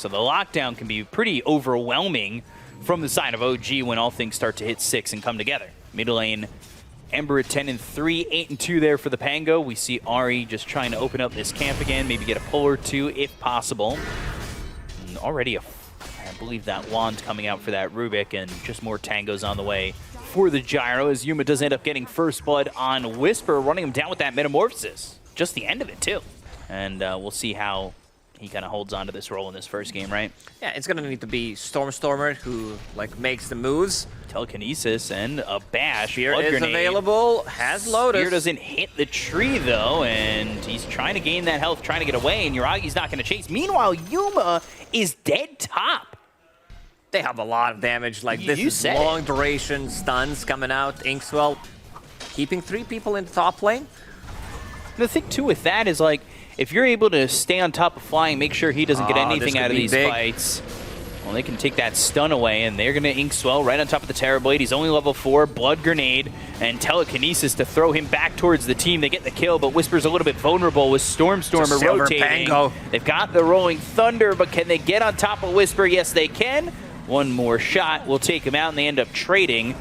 So the lockdown can be pretty overwhelming from the side of OG when all things start to hit 6 and come together. Mid lane, Ember at 10 and 3, 8 and 2 there for the Pango. We see Ari just trying to open up this camp again, maybe get a pull or two if possible. And already I believe that wand coming out for that Rubik, and just more tangos on the way for the Gyro as Yuma does end up getting first blood on Wisper, running him down with that Metamorphosis. Just the end of it too. And we'll see how he kind of holds on to this role in this first game, right? Yeah, it's gonna need to be Stormstormer who like makes the moves. Telekinesis and a bash. Spear blood is grenade. available, has Lotus. Spear doesn't hit the tree though, and he's trying to gain that health, trying to get away, and Yuragi's not gonna chase. Meanwhile, Yuma is dead top. They have a lot of damage, like this is long duration stuns coming out. Inkswell keeping 3 people in the top lane. The thing too with that is like, if you're able to stay on top of flying, make sure he doesn't get anything out of these fights, well, they can take that stun away, and they're going to Inkswell right on top of the Terrorblade. He's only level 4, Blood Grenade, and Telekinesis to throw him back towards the team. They get the kill, but Wisper's a little bit vulnerable with Stormstormer rotating. Pango. They've got the Rolling Thunder, but can they get on top of Wisper? Yes, they can. One more shot will take him out, and they end up trading.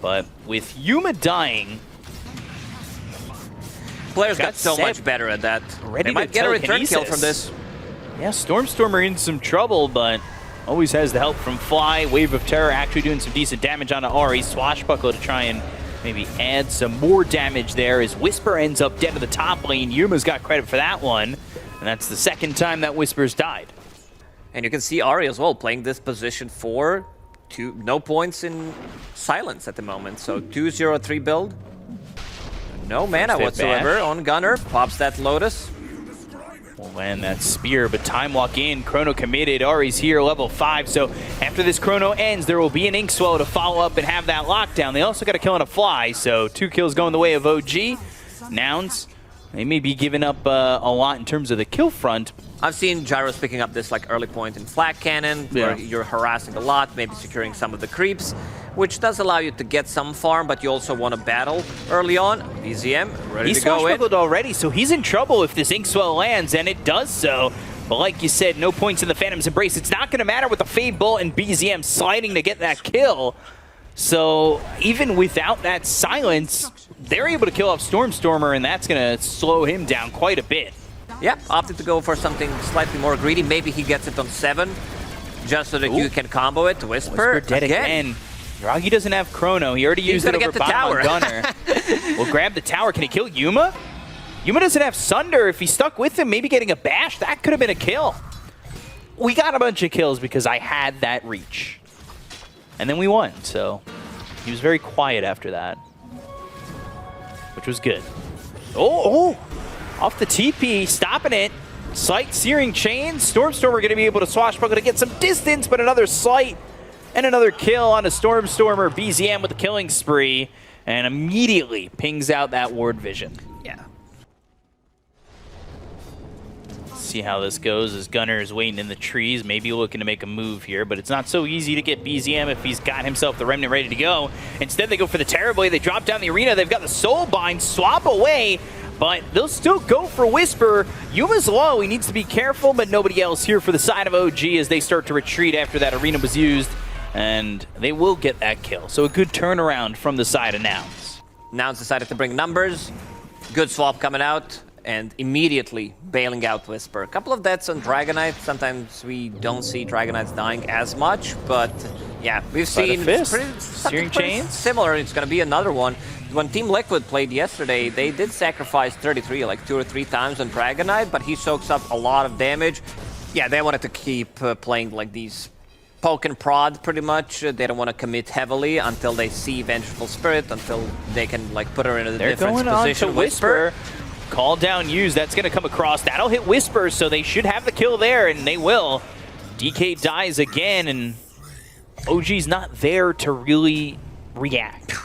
But with Yuma dying, players got so much better at that. They might get a return kill from this. Yeah, Stormstormer in some trouble, but always has the help from Fly. Wave of Terror actually doing some decent damage on Ari. Swashbuckle to try and maybe add some more damage there as Wisper ends up dead to the top lane. Yuma's got credit for that one, and that's the second time that Wisper's died. And you can see Ari as well playing this position for no points in silence at the moment. So 2-0-3 build. No mana whatsoever on Gunnar. Pops that Lotus. Will land that spear, but time walk in. Chrono committed. Ari's here, level 5. So after this Chrono ends, there will be an Inkswell to follow up and have that lockdown. They also got a kill on a Fly, so 2 kills going the way of OG. Nouns, they may be giving up a lot in terms of the kill front. I've seen Gyros picking up this like early point in Flag Cannon, where you're harassing a lot, maybe securing some of the creeps, which does allow you to get some farm, but you also want to battle early on. BZM ready to go in. He's already, so he's in trouble if this Inkswell lands, and it does so. But like you said, no points in the Phantom's Embrace. It's not going to matter with the Fade Bolt and BZM sliding to get that kill. So even without that silence, they're able to kill off Stormstormer, and that's going to slow him down quite a bit. Yep, opted to go for something slightly more greedy. Maybe he gets it on 7, just so that you can combo it. Whisper dead again. Yuragi doesn't have Chrono. He already used it over bottom on Gunnar. We'll grab the tower. Can he kill Yuma? Yuma doesn't have Sunder. If he stuck with him, maybe getting a bash, that could have been a kill. We got a bunch of kills because I had that reach. And then we won, so he was very quiet after that, which was good. Oh! Off the TP, stopping it. Sight, Searing Chains. Stormstormer going to be able to swashbuckle to get some distance, but another Sight and another kill on a Stormstormer. BZM with the killing spree, and immediately pings out that ward vision. Yeah. See how this goes as Gunnar is waiting in the trees, maybe looking to make a move here, but it's not so easy to get BZM if he's got himself the Remnant ready to go. Instead, they go for the Terrorblade. They drop down the arena. They've got the Soulbind, swap away, but they'll still go for Wisper. Yuma's low. He needs to be careful, but nobody else here for the side of OG as they start to retreat after that arena was used, and they will get that kill. So a good turnaround from the side of Nouns. Nouns decided to bring numbers. Good swap coming out, and immediately bailing out Wisper. A couple of deaths on Dragonite. Sometimes we don't see Dragonites dying as much, but yeah, we've seen Searing Chains. Similar. It's going to be another one. When Team Liquid played yesterday, they did sacrifice 33 like 2 or 3 times on Dragonite, but he soaks up a lot of damage. Yeah, they wanted to keep playing like these poke and prod pretty much. They don't want to commit heavily until they see Vengeful Spirit, until they can like put her in a different position. On to Wisper. Call down used. That's going to come across. That'll hit Wisper, so they should have the kill there, and they will. DK dies again, and OG's not there to really react.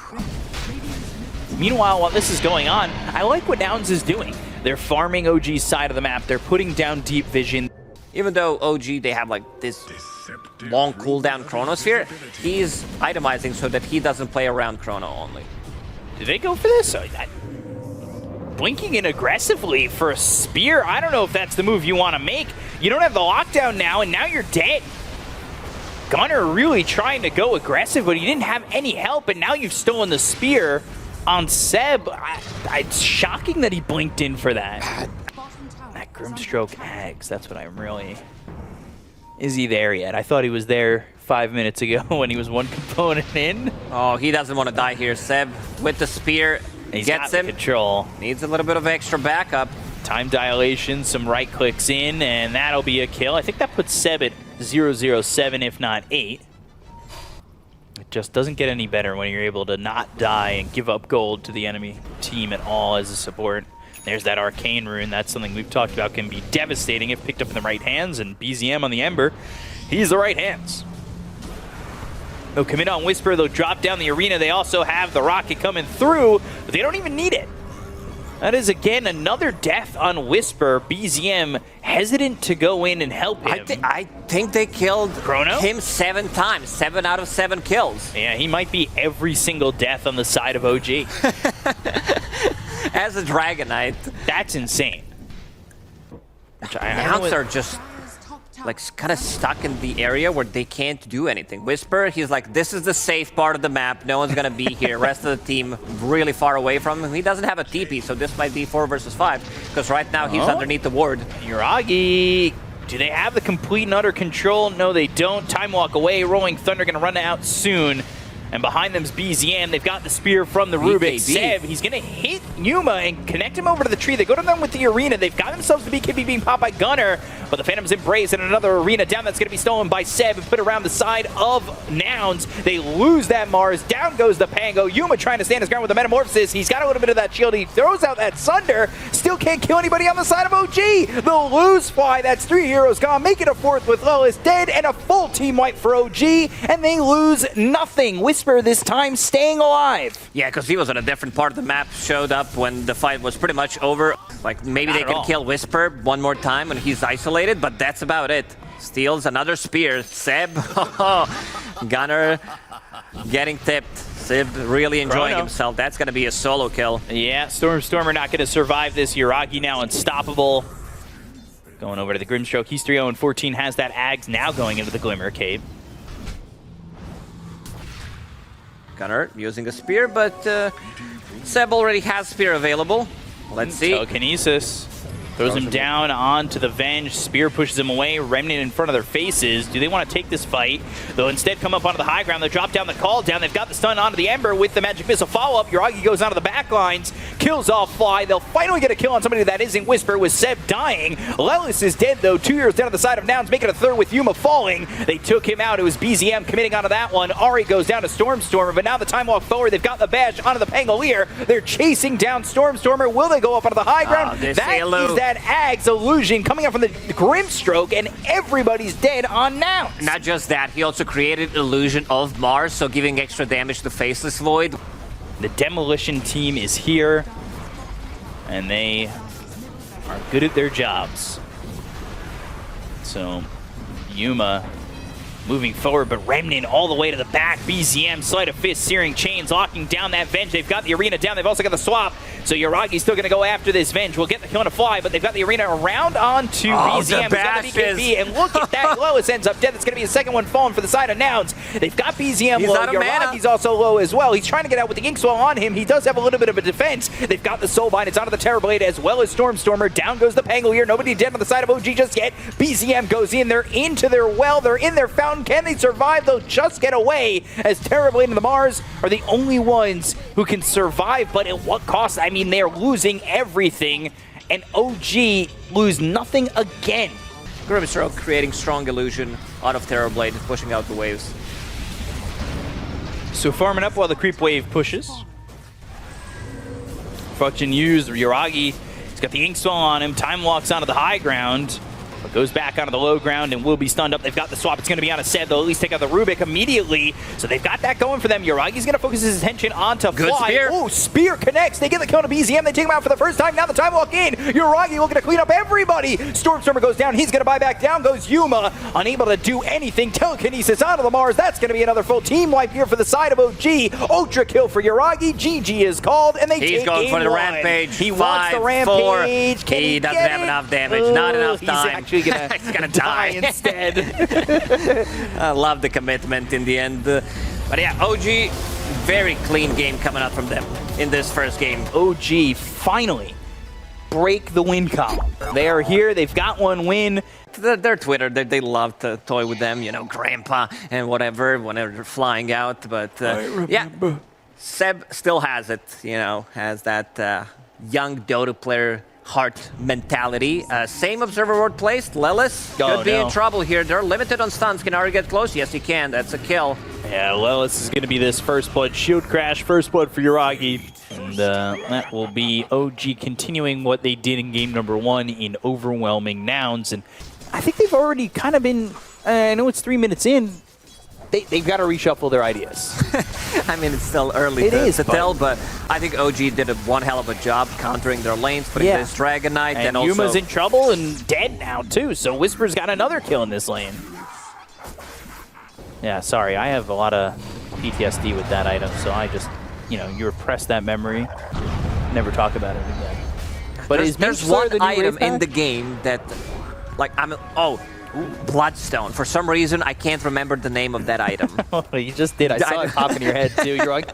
Meanwhile, while this is going on, I like what Nouns is doing. They're farming OG's side of the map. They're putting down deep vision. Even though OG, they have like this long cooldown Chronosphere, he's itemizing so that he doesn't play around Chrono only. Did they go for this? blinking in aggressively for a spear. I don't know if that's the move you want to make. You don't have the lockdown now, and now you're dead. Gunnar really trying to go aggressive, but he didn't have any help, and now you've stolen the spear on CEB. It's shocking that he blinked in for that. That Grimstroke Ags, that's what I'm really... Is he there yet? I thought he was there 5 minutes ago when he was one component in. Oh, he doesn't want to die here. CEB with the spear gets him. Control. Needs a little bit of extra backup. Time dilation, some right clicks in, and that'll be a kill. I think that puts CEB at 007, if not 8. It just doesn't get any better when you're able to not die and give up gold to the enemy team at all as a support. There's that Arcane Rune. That's something we've talked about can be devastating if picked up in the right hands, and BZM on the Ember, he's the right hands. They'll commit on Wisper, they'll drop down the arena. They also have the rocket coming through, but they don't even need it. That is, again, another death on Wisper. BZM hesitant to go in and help him. I think they killed Chrono? him 7 times. 7 out of 7 kills. Yeah, he might be every single death on the side of OG. As a Dragonite. That's insane. Nouns are just like kind of stuck in the area where they can't do anything. Wisper, he's like, this is the safe part of the map. No one's going to be here. Rest of the team really far away from him. He doesn't have a TP, so this might be 4 versus 5. Because right now he's underneath the ward. Yuragi, do they have the complete and utter control? No, they don't. Time walk away. Rolling Thunder going to run out soon. And behind them's BZM. They've got the spear from the Rubik. CEB, he's going to hit Yuma and connect him over to the tree. They go to them with the arena. They've got themselves the BKB being popped by Gunnar, but the Phantom's embrace in another arena down that's going to be stolen by CEB and put around the side of Nouns. They lose that Mars. Down goes the Pango. Yuma trying to stand his ground with the Metamorphosis. He's got a little bit of that shield. He throws out that Sunder. Still can't kill anybody on the side of OG. The lose fly. That's 3 heroes gone. Make it a 4th with Lelis dead and a full team wipe for OG. And they lose nothing. Wisper this time staying alive. Yeah, because he was on a different part of the map, showed up when the fight was pretty much over. Like, maybe they can kill Wisper one more time when he's isolated, but that's about it. Steals another spear. CEB, Gunnar getting tipped. CEB really enjoying himself. That's going to be a solo kill. Yeah, Stormstormer not going to survive this. Yuragi now unstoppable. Going over to the Grimstroke. He's 3-0-14, has that Ags now going into the Glimmer Cave. Gunnar using a spear, but CEB already has spear available. Let's see. Telekinesis throws him down onto the Venge. Spear pushes him away. Remnant in front of their faces. Do they want to take this fight? They'll instead come up onto the high ground. They drop down the call down. They've got the stun onto the Ember with the Magic Missile follow-up. Yuragi goes onto the back lines. Kills off Fly. They'll finally get a kill on somebody that isn't Wisper with CEB dying. Lelis is dead, though. 2 heroes down on the side of Nouns, making a 3rd with Yuma falling. They took him out. It was BZM committing onto that one. Ari goes down to Stormstormer, but now the time walk forward. They've got the bash onto the Pangolier. They're chasing down Stormstormer. Will they go up onto the high ground? That is that Ags illusion coming up from the Grimstroke, and everybody's dead on Nouns. Not just that, he also created illusion of Mars, so giving extra damage to Faceless Void. The Demolition team is here, and they are good at their jobs. So, Yuma moving forward, but Remnant all the way to the back. BZM, Sleight of Fist, Searing Chains, locking down that Venge. They've got the arena down. They've also got the swap. So Yuragi's still going to go after this Venge. We'll get the kill on a Fly, but they've got the arena around onto BZM. He's got the BKB, and look at that. Lelis ends up dead. That's going to be the second one falling for the side of Nouns. They've got BZM low. Yuragi's also low as well. He's trying to get out with the Ink Swell on him. He does have a little bit of a defense. They've got the Soulbind. It's onto the Terrorblade as well as Stormstormer. Down goes the Pangolier. Nobody dead on the side of OG just yet. BZM goes in. They're into their well. They're in their fountain. Can they survive? They'll just get away as Terrorblade and the Mars are the only ones who can survive, but at what cost? I mean, they're losing everything, and OG lose nothing again. Grimstroke creating strong illusion out of Terrorblade, pushing out the waves. So farming up while the creep wave pushes. Function used. Yuragi, he's got the Ink Swell on him. Time walks onto the high ground. but goes back onto the low ground and will be stunned up. They've got the swap. It's going to be on a CEB. They'll at least take out the Rubik immediately. So they've got that going for them. Yuragi's going to focus his attention onto Good Fly. spear. Oh, spear connects. They get the kill to BZM. They take him out for the first time. Now the time walk in. Yuragi looking to clean up everybody. Stormstormer goes down. He's going to buy back. Down goes Yuma. Unable to do anything. Telekinesis onto the Mars. That's going to be another full team wipe here for the side of OG. Ultra kill for Yuragi. GG is called, and they He's take going for the one. Rampage. He wants the Rampage. Can he doesn't have enough damage. Not enough time. He's actually gonna die instead. I love the commitment in the end. But yeah, OG, very clean game coming out from them in this first game. OG finally break the win column. They are here. They've got one win. Their Twitter, they love to toy with them, you know, grandpa and whatever, whenever they're flying out. But yeah, CEB still has it, you know, has that young Dota player heart mentality. Same observer word placed. Lelis could be in trouble here. They're limited on stuns. Can Ari get close? Yes, he can. That's a kill. Yeah, Lelis is going to be this first blood shield crash. First blood for Yuragi. And that will be OG continuing what they did in game number 1 in overwhelming Nouns. And I think they've already kind of been, I know it's 3 minutes in, they've got to reshuffle their ideas. I mean, it's still early to tell, but I think OG did one hell of a job countering their lanes, putting this Dragon Knight. And also Yuma's in trouble and dead now, too, so Wisper's got another kill in this lane. Yeah, sorry, I have a lot of PTSD with that item, so I just, you know, you repress that memory, never talk about it again. But there's one item in the game that, like, Bloodstone. For some reason, I can't remember the name of that item. You just did. I saw it pop in your head, too. You're like...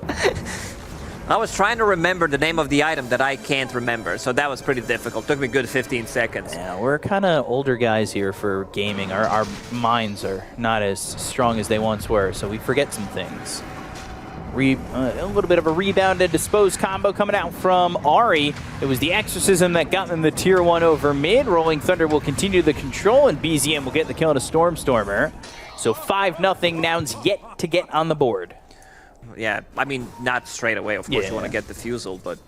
I was trying to remember the name of the item that I can't remember, so that was pretty difficult. Took me a good 15 seconds. Yeah, we're kind of older guys here for gaming. Our minds are not as strong as they once were, so we forget some things. A little bit of a rebound and dispose combo coming out from Ari. It was the Exorcism that got them the tier 1 over mid. Rolling Thunder will continue the control, and BZM will get the kill on a Stormstormer. So 5-0, Nouns yet to get on the board. Yeah, I mean, not straight away, of course, you want to get the Fusel, but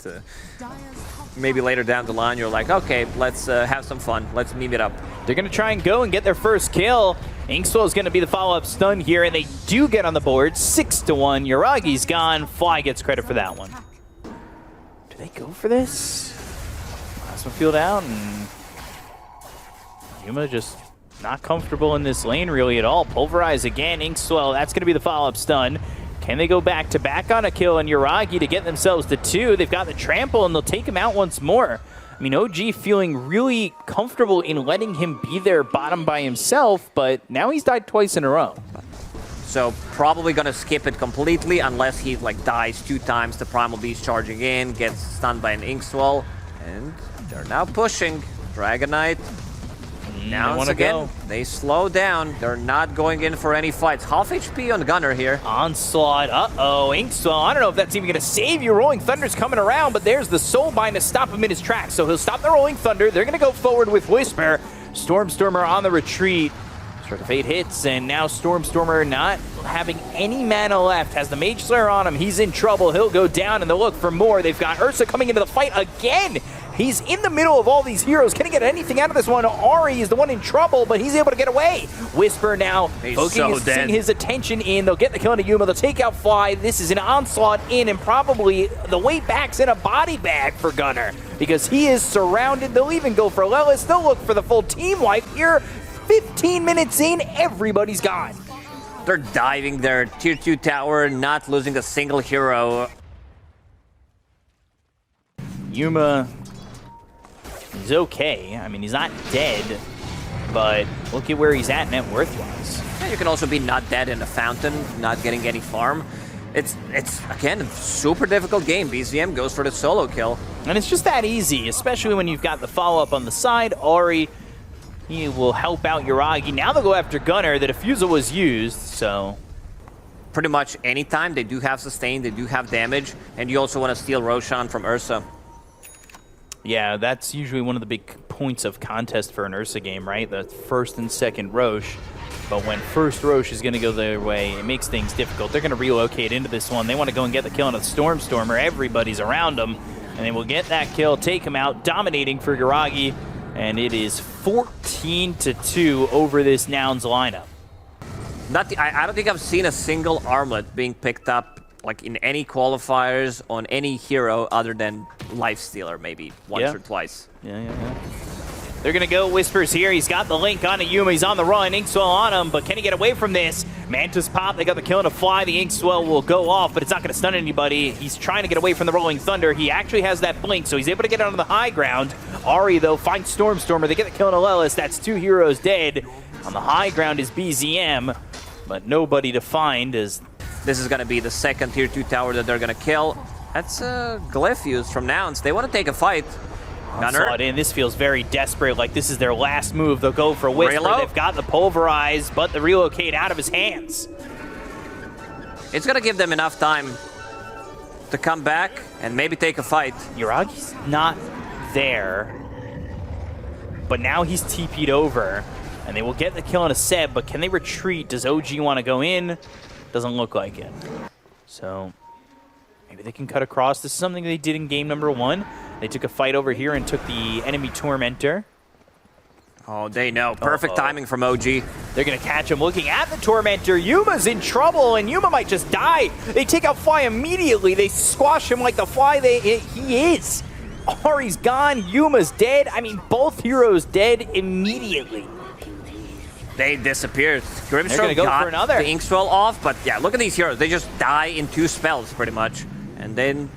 maybe later down the line you're like, okay, let's have some fun. Let's meme it up. They're going to try and go and get their first kill. Inkswell is going to be the follow-up stun here, and they do get on the board. 6-1. Yuragi's gone. Fly gets credit for that one. Do they go for this? Last one field out, and Yuma just not comfortable in this lane really at all. Pulverize again. Inkswell, that's going to be the follow-up stun. Can they go back-to-back on a kill on Yuragi to get themselves to 2? They've got the trample, and they'll take him out once more. I mean, OG feeling really comfortable in letting him be there bottom by himself, but now he's died twice in a row. So probably going to skip it completely unless he like dies 2 times. The Primal Beast charging in, gets stunned by an Inkswell, and they're now pushing. Dragon Knight. Now again, they slow down. They're not going in for any fights. Half HP on Gunnar here. Onslaught. Uh-oh. Inkswell. I don't know if that's even going to save you. Rolling Thunder's coming around, but there's the Soulbind to stop him in his tracks. So he'll stop the Rolling Thunder. They're going to go forward with Wisper. Stormstormer on the retreat. Stroke of Fate hits, and now Stormstormer not having any mana left. Has the Mage Slayer on him. He's in trouble. He'll go down, and they'll look for more. They've got Ursa coming into the fight again. He's in the middle of all these heroes. Can he get anything out of this one? Ari is the one in trouble, but he's able to get away. Wisper now focusing his attention in. They'll get the kill into Yuma. They'll take out Fly. This is an onslaught in, and probably the way back's in a body bag for Gunnar because he is surrounded. They'll even go for Lelis. They'll look for the full team wipe here. 15 minutes in, everybody's gone. They're diving their tier 2 tower, not losing a single hero. Yuma is okay. I mean, he's not dead, but look at where he's at net worth-wise. Yeah, you can also be not dead in a fountain, not getting any farm. It's again, a super difficult game. BZM goes for the solo kill. And it's just that easy, especially when you've got the follow-up on the side. Ari, he will help out Yuragi. Now they'll go after Gunnar. The diffusal was used, so... Pretty much anytime they do have sustain, they do have damage, and you also want to steal Roshan from Ursa. Yeah, that's usually one of the big points of contest for an Ursa game, right? The first and second Rosh. But when first Rosh is going to go their way, it makes things difficult. They're going to relocate into this one. They want to go and get the kill on the Stormstormer. Everybody's around them. And they will get that kill, take him out, dominating for Yuragi. And it is 14-2 over this Nouns lineup. I don't think I've seen a single armlet being picked up like in any qualifiers on any hero other than Lifestealer, maybe once or twice. Yeah. They're going to go Whispers here. He's got the link onto Yuma. He's on the run. Inkswell on him, but can he get away from this? Mantis pop. They got the kill on a fly. The Inkswell will go off, but it's not going to stun anybody. He's trying to get away from the Rolling Thunder. He actually has that blink, so he's able to get onto the high ground. Ari, though, finds Stormstormer. They get the kill on a Lelis. That's 2 heroes dead. On the high ground is BZM, but nobody to find as... This is going to be the second tier 2 tower that they're going to kill. That's a glyph used from Nouns. They want to take a fight. Gunnar. This feels very desperate, like this is their last move. They'll go for Wisper. Reload. They've got the pulverize, but the relocate out of his hands. It's going to give them enough time to come back and maybe take a fight. Yuragi's not there, but now he's TP'd over, and they will get the kill on a CEB, but can they retreat? Does OG want to go in? Doesn't look like it. So maybe they can cut across. This is something they did in game number 1. They took a fight over here and took the enemy Tormentor. Oh, they know. Perfect timing from OG. They're going to catch him looking at the Tormentor. Yuma's in trouble, and Yuma might just die. They take out Fly immediately. They squash him like the Fly he is. Ari's gone. Yuma's dead. I mean, both heroes dead immediately. They disappeared. Grimstroke go got for another. the Inkswell off, but yeah, look at these heroes. They just die in 2 spells, pretty much. And then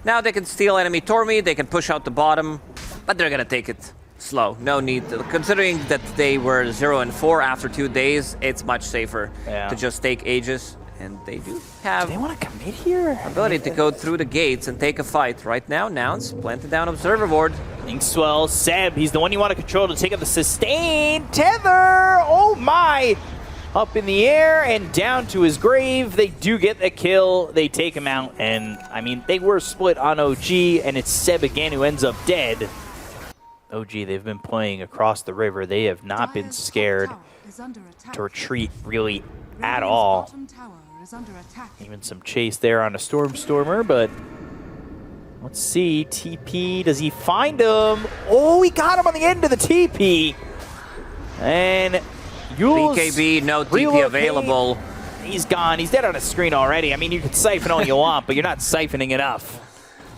now they can steal enemy Tormy, they can push out the bottom, but they're gonna take it slow. No need to, considering that they were 0-4 after 2 days, it's much safer to just take Aegis. And they do have... Do they want to commit here? Ability to go through the gates and take a fight. Right now, Nouns planted down Observer Board. Inkswell, CEB, he's the one you want to control to take up the sustain. Tether! Oh my! Up in the air and down to his grave. They do get the kill. They take him out. And, I mean, they were split on OG, and it's CEB again who ends up dead. OG, they've been playing across the river. They have not been scared to retreat, really, at all. Even some chase there on a Stormstormer, but let's see. TP, does he find him? Oh, he got him on the end of the TP. And Yule's BKB, no TP available. He's gone. He's dead on his screen already. I mean, you can siphon all you want, but you're not siphoning enough.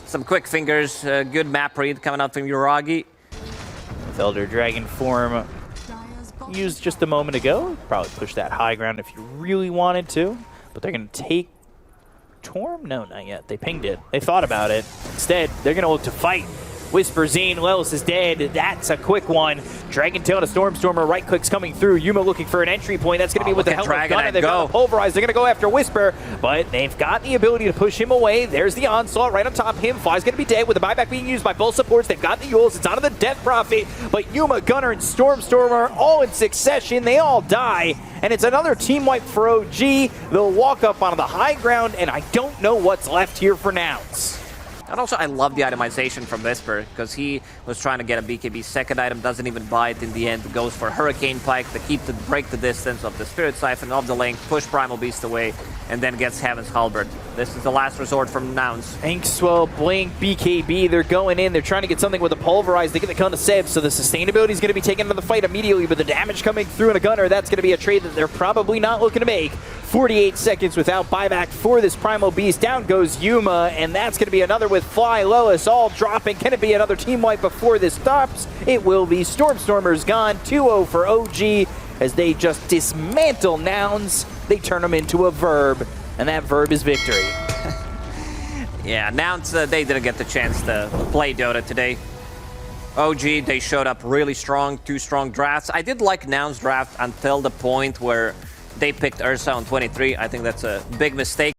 Some quick fingers, good map read coming out from Yuragi. With Elder Dragon form used just a moment ago. Probably push that high ground if you really wanted to. But they're going to take Torm? No, not yet. They pinged it. They thought about it. Instead, they're going to look to fight. Whisper Zine, Lelis is dead. That's a quick one. Dragon Tail to Stormstormer. Right click's coming through. Yuma looking for an entry point. That's going to be with the help of Gunnar. They've got the pulverize. They're going to go after Whisper, but they've got the ability to push him away. There's the onslaught right on top of him. Fly's going to be dead with the buyback being used by both supports. They've got the Yules. It's onto the Death Prophet, but Yuma, Gunnar, and Stormstormer all in succession. They all die, and it's another team wipe for OG. They'll walk up onto the high ground, and I don't know what's left here for Nouns. And also, I love the itemization from Wisper, because he was trying to get a BKB second item, doesn't even buy it in the end, goes for Hurricane Pike to break the distance of the Spirit Siphon, of the link, push Primal Beast away, and then gets Heaven's Halberd. This is the last resort from Nouns. Inkswell, Blink, BKB, they're going in, they're trying to get something with a Pulverize, they get the kill on the CEB, so the sustainability is going to be taken into the fight immediately, but the damage coming through in a Gunnar, that's going to be a trade that they're probably not looking to make. 48 seconds without buyback for this Primal Beast. Down goes Yuma, and that's going to be another with Fly, Lelis all dropping. Can it be another team wipe before this stops? It will be. Stormstormer's gone. 2-0 for OG as they just dismantle Nouns. They turn them into a verb, and that verb is victory. Yeah, Nouns, they didn't get the chance to play Dota today. OG, they showed up really strong, 2 strong drafts. I did like Nouns' draft until the point where they picked Ursa on 23. I think that's a big mistake.